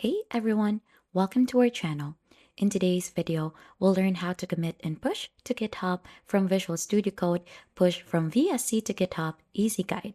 Hey everyone, welcome to our channel. In today's video, we'll learn how to commit and push to GitHub from Visual Studio Code, push from VSC to GitHub, easy guide.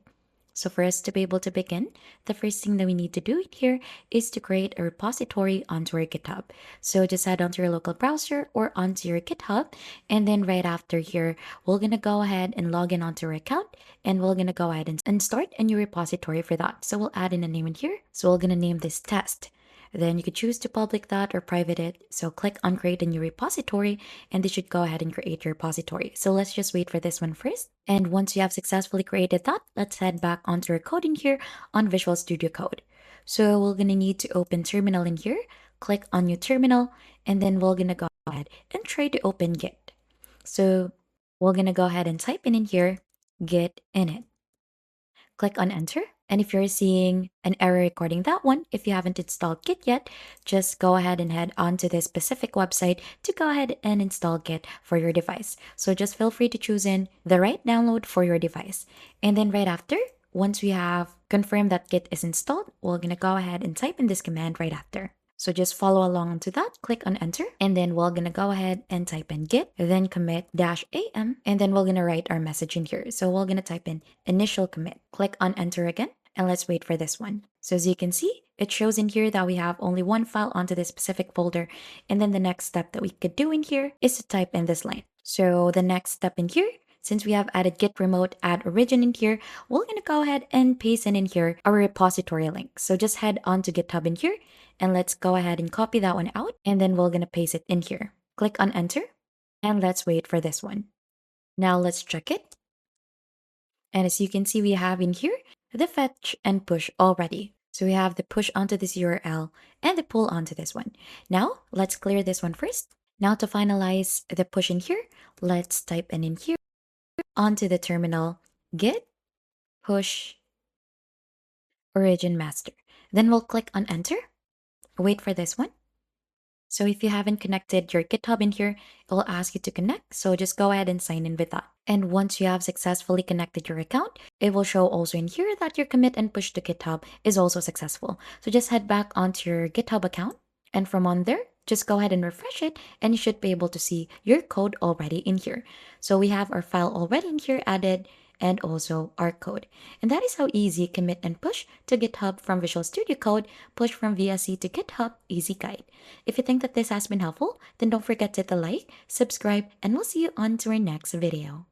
So for us to be able to begin, the first thing that we need to do here is to create a repository onto our GitHub. So just head onto your local browser or onto your GitHub, and then right after here, we're gonna go ahead and log in onto our account, and we're gonna go ahead and start a new repository for that. So we'll add in a name in here. So we're gonna name this test. Then you could choose to public that or private it. So click on create a new repository and this should go ahead and create your repository. So let's just wait for this one first. And once you have successfully created that, let's head back onto our code in here on Visual Studio Code. So we're gonna need to open terminal in here, click on new terminal, and then we're gonna go ahead and try to open Git. So we're gonna go ahead and type in here, Git init. Click on enter. And if you're seeing an error recording that one, if you haven't installed Git yet, just go ahead and head onto this specific website to go ahead and install Git for your device. So just feel free to choose in the right download for your device. And then right after, once we have confirmed that Git is installed, we're gonna go ahead and type in this command right after. So just follow along to that, click on enter, and then we're gonna go ahead and type in git, then commit -am, and then we're gonna write our message in here. So we're gonna type in initial commit, click on enter again, and let's wait for this one. So as you can see, it shows in here that we have only one file onto this specific folder. And then the next step that we could do in here is to type in this line. So the next step in here, since we have added git remote add origin in here, we're gonna go ahead and paste in here our repository link. So just head on to GitHub in here, and let's go ahead and copy that one out, and then we're gonna paste it in here. Click on enter, and let's wait for this one. Now let's check it. And as you can see, we have in here the fetch and push already. So we have the push onto this URL and the pull onto this one. Now let's clear this one first. Now to finalize the push in here, let's type in here onto the terminal git push origin master. Then we'll click on enter. Wait for this one. So if you haven't connected your GitHub in here, it will ask you to connect. So just go ahead and sign in with that. And once you have successfully connected your account, it will show also in here that your commit and push to GitHub is also successful. So just head back onto your GitHub account. And from on there, just go ahead and refresh it and you should be able to see your code already in here. So we have our file already in here added and also our code. And that is how easy commit and push to GitHub from Visual Studio Code, push from VSC to GitHub, easy guide. If you think that this has been helpful, then don't forget to hit the like, subscribe, and we'll see you on to our next video.